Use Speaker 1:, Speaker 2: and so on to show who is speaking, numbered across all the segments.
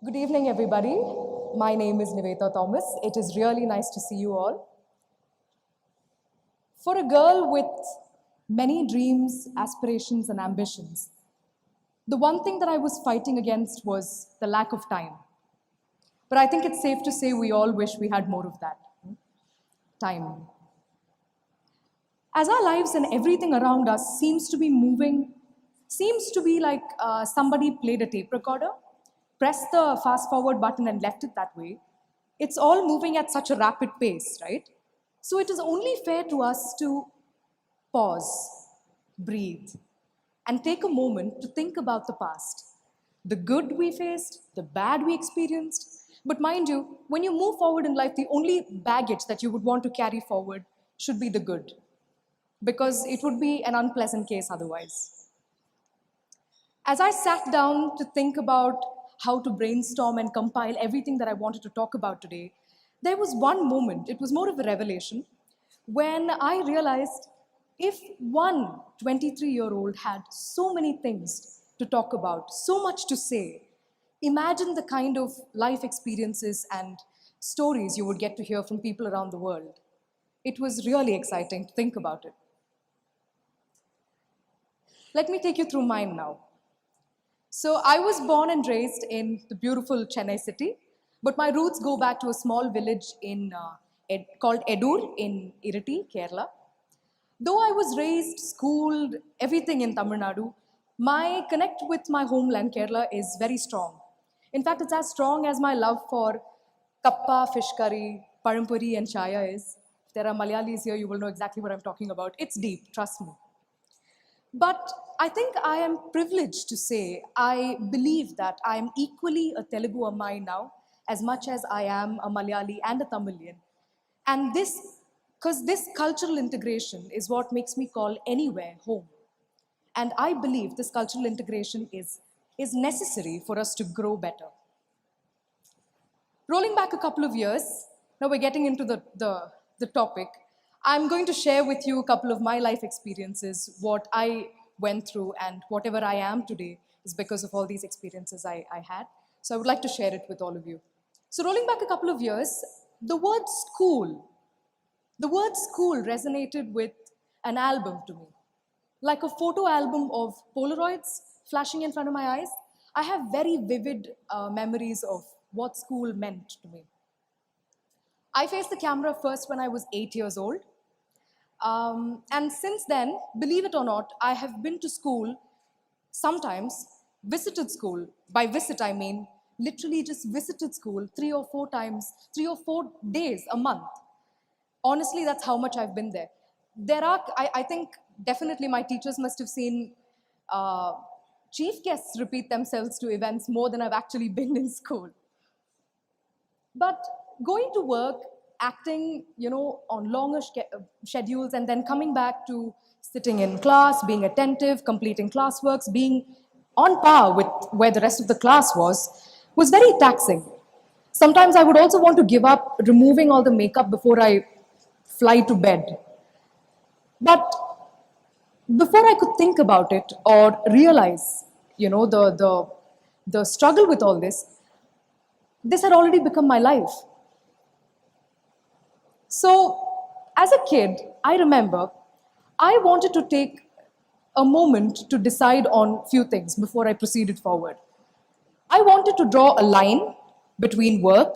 Speaker 1: Good evening, everybody. My name is Nivetha Thomas. It is really nice to see you all. For a girl with many dreams, aspirations, and ambitions, the one thing that I was fighting against was the lack of time. But I think it's safe to say we all wish we had more of that time. As our lives and everything around us seems to be moving, seems to be like somebody played a tape recorder, pressed the fast forward button and left it that way. It's all moving at such a rapid pace, right? So it is only fair to us to pause, breathe, and take a moment to think about the past. The good we faced, the bad we experienced. But mind you, when you move forward in life, the only baggage that you would want to carry forward should be the good, because it would be an unpleasant case otherwise. As I sat down to think about how to brainstorm and compile everything that I wanted to talk about today, there was one moment, it was more of a revelation, when I realized if one 23-year-old had so many things to talk about, so much to say, imagine the kind of life experiences and stories you would get to hear from people around the world. It was really exciting to think about it. Let me take you through mine now. So I was born and raised in the beautiful Chennai city, but my roots go back to a small village called Edur in Irati, Kerala. Though I was raised, schooled, everything in Tamil Nadu, my connect with my homeland, Kerala, is very strong. In fact, it's as strong as my love for kappa, fish curry, parampuri, and chaya is. If there are Malayalis here, you will know exactly what I'm talking about. It's deep, trust me. But I think I am privileged to say I believe that I am equally a Telugu Ammai now, as much as I am a Malayali and a Tamilian. And because this cultural integration is what makes me call anywhere home. And I believe this cultural integration is necessary for us to grow better. Rolling back a couple of years, now we're getting into the topic. I'm going to share with you a couple of my life experiences, what I went through, and whatever I am today is because of all these experiences I had. So I would like to share it with all of you. So rolling back a couple of years, the word school, the word school resonated with an album to me. Like a photo album of Polaroids flashing in front of my eyes, I have very vivid memories of what school meant to me. I faced the camera first when I was 8 years old. And since then, believe it or not, I have been to school sometimes, visited school. By visit, I mean literally just visited school 3 or 4 times, 3 or 4 days a month. Honestly, that's how much I've been there. I think definitely my teachers must have seen chief guests repeat themselves to events more than I've actually been in school. But going to work, acting, on longer schedules, and then coming back to sitting in class, being attentive, completing classworks, being on par with where the rest of the class was very taxing. Sometimes I would also want to give up removing all the makeup before I fly to bed. But before I could think about it or realize, the struggle with all this had already become my life. So, as a kid, I remember I wanted to take a moment to decide on few things before I proceeded forward. I wanted to draw a line between work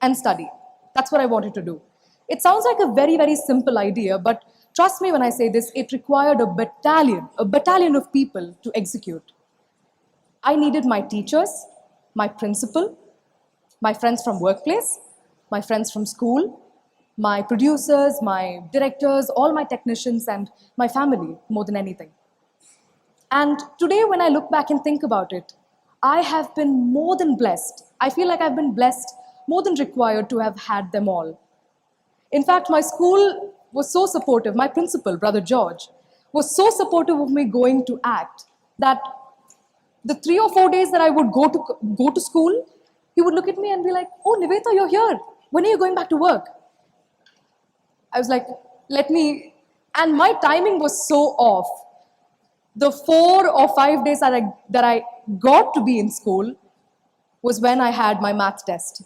Speaker 1: and study. That's what I wanted to do. It sounds like a very, very simple idea, but trust me when I say this, it required a battalion of people to execute. I needed my teachers, my principal, my friends from workplace, my friends from school, my producers, my directors, all my technicians, and my family more than anything. And today, when I look back and think about it, I have been more than blessed. I feel like I've been blessed more than required to have had them all. In fact, my school was so supportive. My principal, Brother George, was so supportive of me going to ACT that the 3 or 4 days that I would go to school, he would look at me and be like, "Oh, Nivetha, you're here. When are you going back to work?" I was like, "Let me," and my timing was so off. The 4 or 5 days that I got to be in school, was when I had my math test.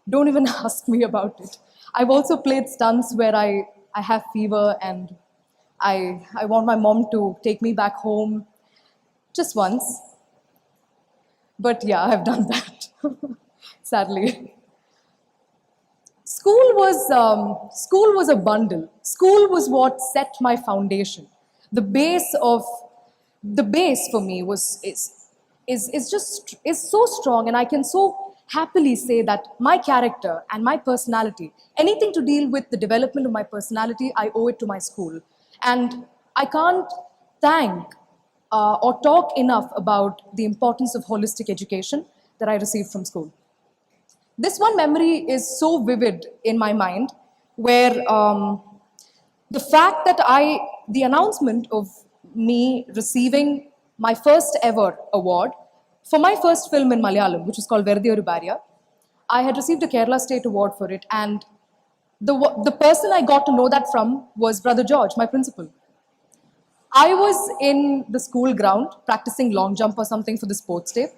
Speaker 1: Don't even ask me about it. I've also played stunts where I have fever and I want my mom to take me back home just once. But yeah, I've done that, sadly. School was a bundle. School was what set my foundation. The base of the base for me is so strong, and I can so happily say that my character and my personality, anything to deal with the development of my personality, I owe it to my school, and I can't thank or talk enough about the importance of holistic education that I received from school. This one memory is so vivid in my mind, where the fact that the announcement of me receiving my first ever award for my first film in Malayalam, which was called Verdi Oru Bharya, I had received a Kerala State Award for it, and the person I got to know that from was Brother George, my principal. I was in the school ground practicing long jump or something for the sports day,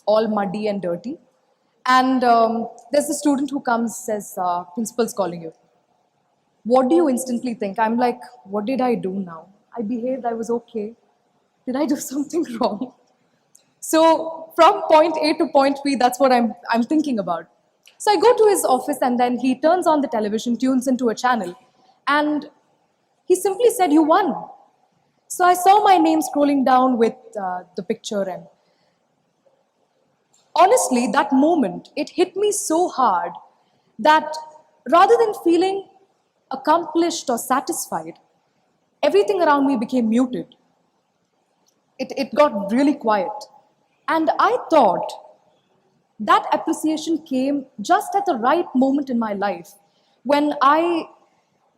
Speaker 1: all muddy and dirty. And there's a student who comes, says, principal's calling you. What do you instantly think? I'm like, what did I do now? I behaved, I was okay. Did I do something wrong? So from point A to point B, that's what I'm thinking about. So I go to his office and then he turns on the television, tunes into a channel, and he simply said, you won. So I saw my name scrolling down with the picture, and honestly, that moment, it hit me so hard that rather than feeling accomplished or satisfied, everything around me became muted. It got really quiet. And I thought that appreciation came just at the right moment in my life when I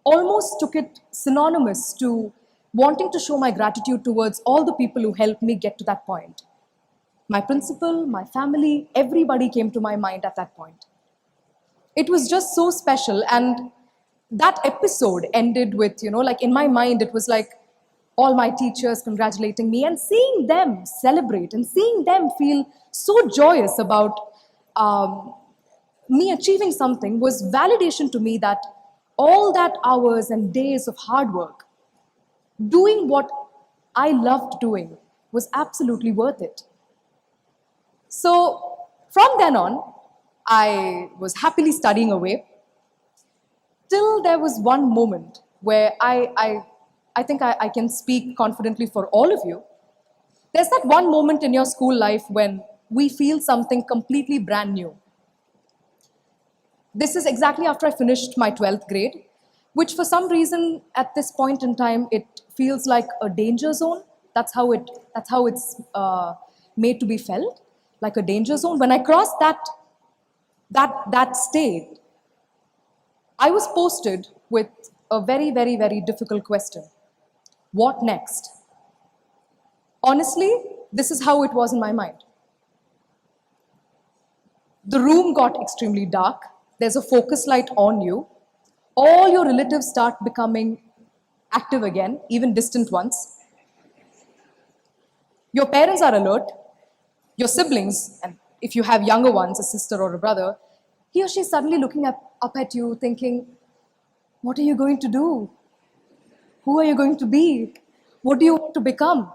Speaker 1: almost took it synonymous to wanting to show my gratitude towards all the people who helped me get to that point. My principal, my family, everybody came to my mind at that point. It was just so special, and that episode ended with, like in my mind, it was like all my teachers congratulating me and seeing them celebrate and seeing them feel so joyous about me achieving something was validation to me that all that hours and days of hard work, doing what I loved doing, was absolutely worth it. So from then on, I was happily studying away till there was one moment where I think I can speak confidently for all of you. There's that one moment in your school life when we feel something completely brand new. This is exactly after I finished my 12th grade, which for some reason at this point in time, it feels like a danger zone. That's how it's made to be felt, like a danger zone. When I crossed that state, I was posted with a very, very, very difficult question. What next? Honestly, this is how it was in my mind. The room got extremely dark. There's a focus light on you. All your relatives start becoming active again, even distant ones. Your parents are alert. Your siblings, and if you have younger ones, a sister or a brother, he or she is suddenly looking up at you thinking, what are you going to do? Who are you going to be? What do you want to become?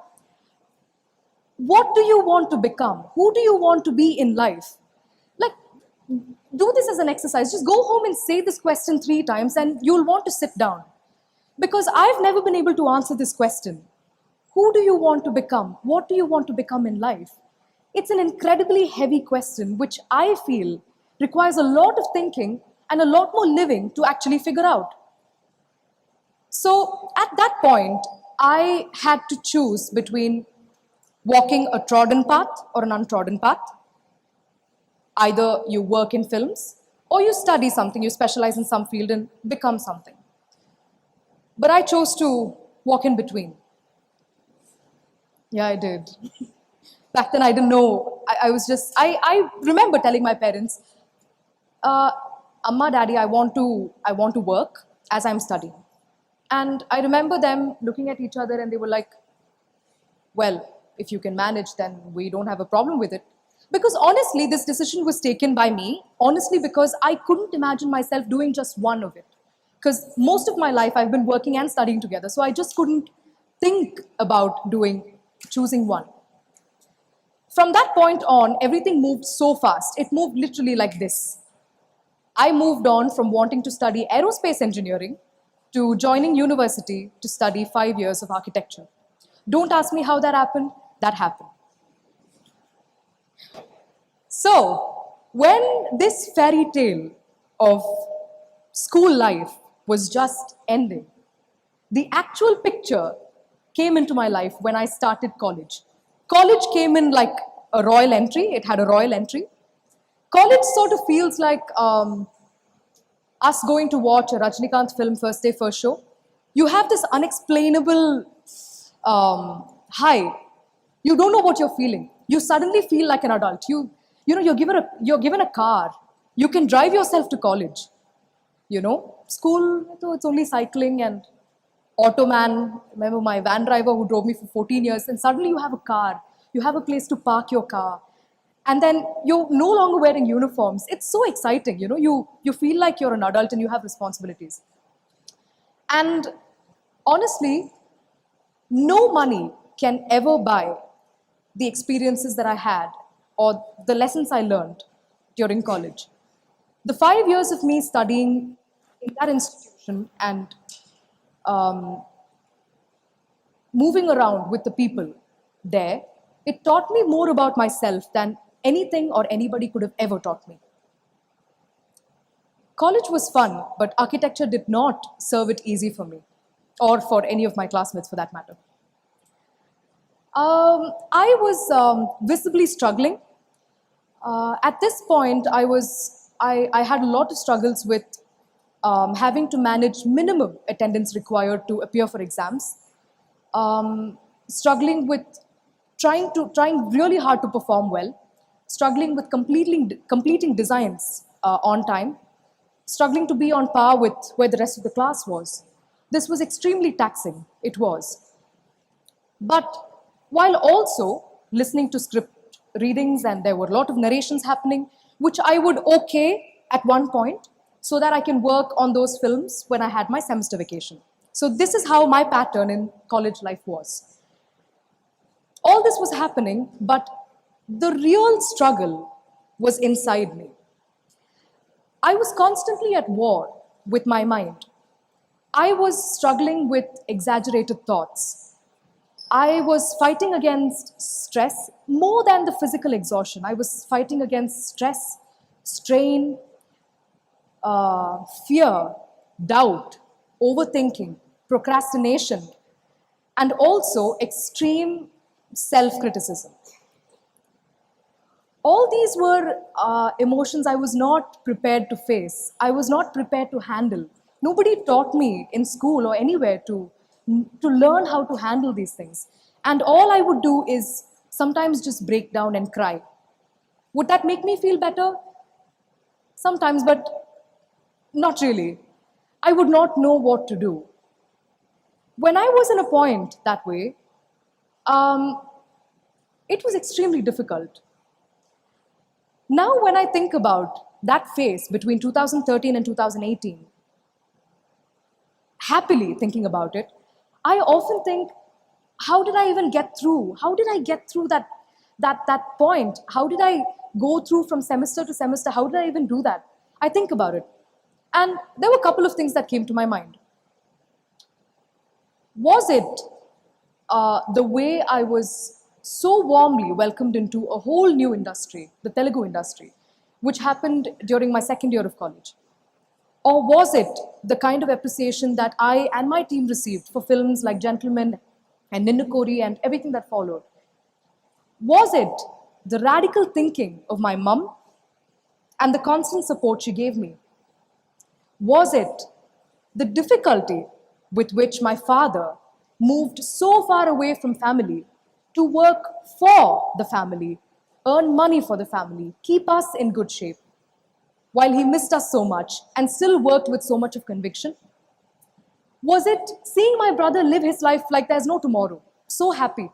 Speaker 1: What do you want to become? Who do you want to be in life? Like, do this as an exercise. Just go home and say this question 3 times and you'll want to sit down. Because I've never been able to answer this question. Who do you want to become? What do you want to become in life? It's an incredibly heavy question, which I feel requires a lot of thinking and a lot more living to actually figure out. So at that point, I had to choose between walking a trodden path or an untrodden path. Either you work in films or you study something, you specialize in some field and become something. But I chose to walk in between. Yeah, I did. Back then I didn't know. I remember telling my parents, Amma, Daddy, I want to work as I'm studying. And I remember them looking at each other and they were like, well, if you can manage, then we don't have a problem with it. Because honestly, this decision was taken by me, honestly, because I couldn't imagine myself doing just one of it. Because most of my life I've been working and studying together, so I just couldn't think about choosing one. From that point on, everything moved so fast. It moved literally like this. I moved on from wanting to study aerospace engineering to joining university to study 5 years of architecture. Don't ask me how that happened. That happened. So, when this fairy tale of school life was just ending, the actual picture came into my life when I started college. College came in like a royal entry, it had a royal entry. College sort of feels like us going to watch a Rajnikant film first day, first show. You have this unexplainable high. You don't know what you're feeling. You suddenly feel like an adult. You're given a car. You can drive yourself to college. School, it's only cycling and auto man. Remember my van driver who drove me for 14 years, and suddenly you have a car. You have a place to park your car. And then you're no longer wearing uniforms. It's so exciting, you feel like you're an adult and you have responsibilities. And honestly, no money can ever buy the experiences that I had or the lessons I learned during college. The 5 years of me studying in that institution and moving around with the people there, it taught me more about myself than anything or anybody could have ever taught me. College was fun, but architecture did not serve it easy for me, or for any of my classmates for that matter. I was visibly struggling. At this point, I had a lot of struggles with having to manage minimum attendance required to appear for exams, struggling with trying really hard to perform well, struggling with completing designs on time, struggling to be on par with where the rest of the class was. This was extremely taxing. It was. But while also listening to script readings, and there were a lot of narrations happening, which I would okay at one point so that I can work on those films when I had my semester vacation. So this is how my pattern in college life was. All this was happening, but the real struggle was inside me. I was constantly at war with my mind. I was struggling with exaggerated thoughts. I was fighting against stress more than the physical exhaustion. I was fighting against stress, strain, fear, doubt, overthinking, procrastination, and also extreme self criticism. All these were emotions I was not prepared to face. I was not prepared to handle. Nobody taught me in school or anywhere to learn how to handle these things. And all I would do is sometimes just break down and cry. Would that make me feel better? Sometimes, but not really. I would not know what to do. When I was in a point that way, um, it was extremely difficult. Now, when I think about that phase between 2013 and 2018, happily thinking about it, I often think, how did I even get through? How did I get through that point? How did I go through from semester to semester? How did I even do that? I think about it. And there were a couple of things that came to my mind. Was it the way I was so warmly welcomed into a whole new industry, the Telugu industry, which happened during my second year of college? Or was it the kind of appreciation that I and my team received for films like Gentleman and Ninnukori and everything that followed? Was it the radical thinking of my mum and the constant support she gave me? Was it the difficulty with which my father moved so far away from family to work for the family, earn money for the family, keep us in good shape, while he missed us so much and still worked with so much of conviction? Was it seeing my brother live his life like there's no tomorrow, so happy?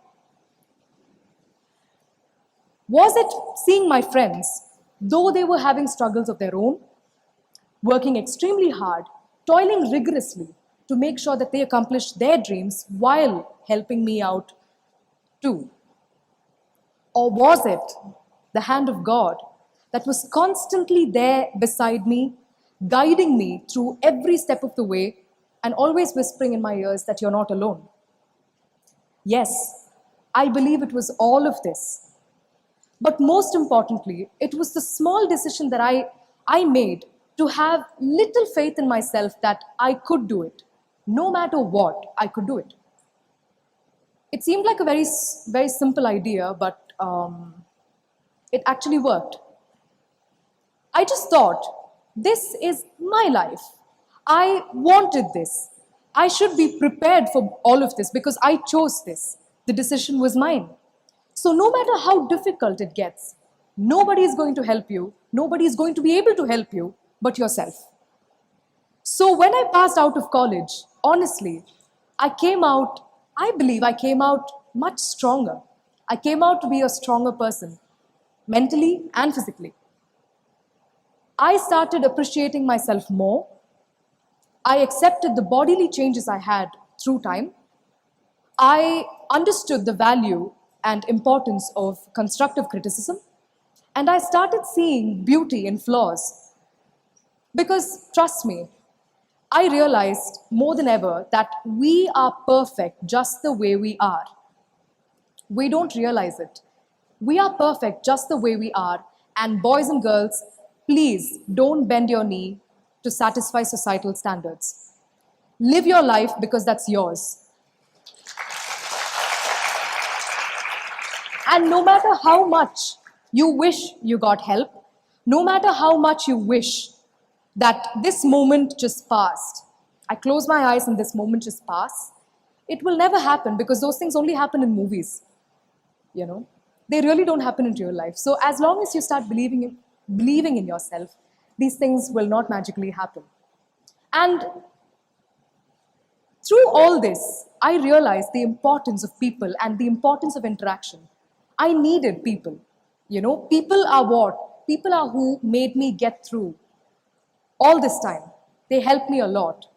Speaker 1: Was it seeing my friends, though they were having struggles of their own, working extremely hard, toiling rigorously to make sure that they accomplished their dreams while helping me out too? Or was it the hand of God that was constantly there beside me, guiding me through every step of the way and always whispering in my ears that you're not alone? Yes, I believe it was all of this. But most importantly, it was the small decision that I made to have little faith in myself that I could do it. No matter what, I could do it. It seemed like a very simple idea, but it actually worked. I just thought, this is my life. I wanted this. I should be prepared for all of this because I chose this. The decision was mine. So no matter how difficult it gets, nobody is going to help you. Nobody is going to be able to help you but yourself. So when I passed out of college, honestly, I believe I came out much stronger. I came out to be a stronger person, mentally and physically. I started appreciating myself more. I accepted the bodily changes I had through time. I understood the value and importance of constructive criticism. And I started seeing beauty in flaws. Because trust me, I realized more than ever that we are perfect just the way we are. We don't realize it. We are perfect just the way we are. And boys and girls, please don't bend your knee to satisfy societal standards. Live your life because that's yours. And no matter how much you wish you got help, no matter how much you wish that this moment just passed, I close my eyes and this moment just passed, it will never happen because those things only happen in movies. You know, they really don't happen in real life. So as long as you start believing in yourself, these things will not magically happen. And through all this, I realized the importance of people and the importance of interaction. I needed people. You know, people are what? People are who made me get through all this time. They helped me a lot.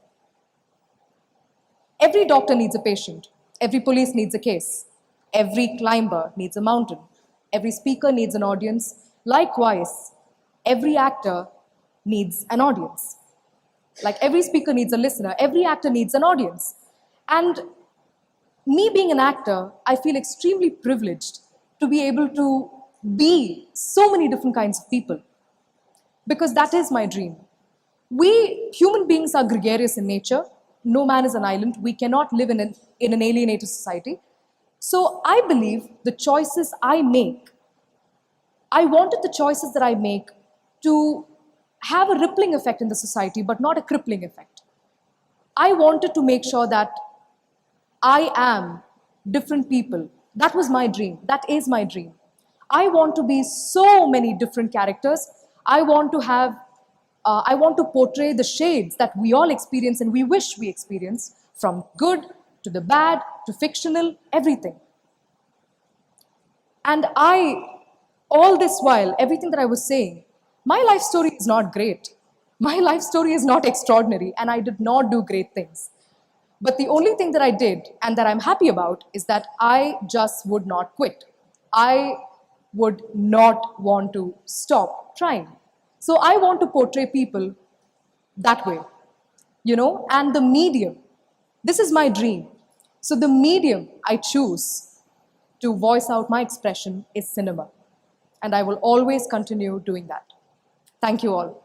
Speaker 1: Every doctor needs a patient. Every police needs a case. Every climber needs a mountain. Every speaker needs an audience. Likewise, every actor needs an audience. Like every speaker needs a listener, every actor needs an audience. And me being an actor, I feel extremely privileged to be able to be so many different kinds of people. Because that is my dream. We human beings are gregarious in nature. No man is an island. We cannot live in an alienated society. So I believe the choices I make, I wanted the choices that I make to have a rippling effect in the society, but not a crippling effect. I wanted to make sure that I am different people. That was my dream. That is my dream. I want to be so many different characters. I want to portray the shades that we all experience and we wish we experience, from good to the bad to fictional, everything. And all this while, everything that I was saying, my life story is not great. My life story is not extraordinary, and I did not do great things. But the only thing that I did, and that I'm happy about, is that I just would not quit. I would not want to stop trying. So I want to portray people that way, you know, and the medium, this is my dream. So the medium I choose to voice out my expression is cinema. And I will always continue doing that. Thank you all.